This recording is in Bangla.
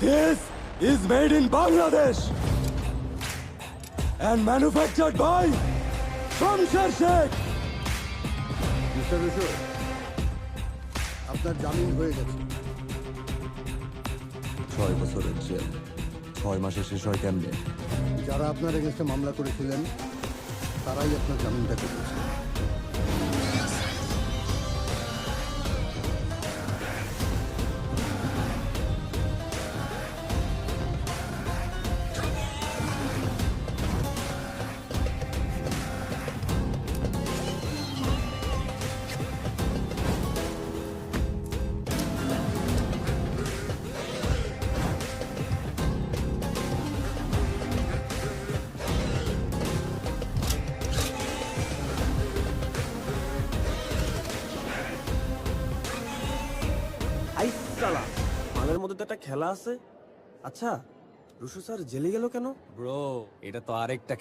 This is made in Bangladesh and manufactured by Shamsher Sheikh. Mister Rusho, আপনার জামিন হয়ে গেছে। 6 বছরের জেল 6 মাসে শেষ হয় কেমনে? যারা আপনার এগেনস্টে মামলা করেছিলেন তারাই আপনার জামিনটা করেছে। আই সালা, মালের মধ্যে তো একটা খেলা আছে। আচ্ছা, রুশো স্যার জেলে গেল কেন? ব্রো, এটা তো আরেকটা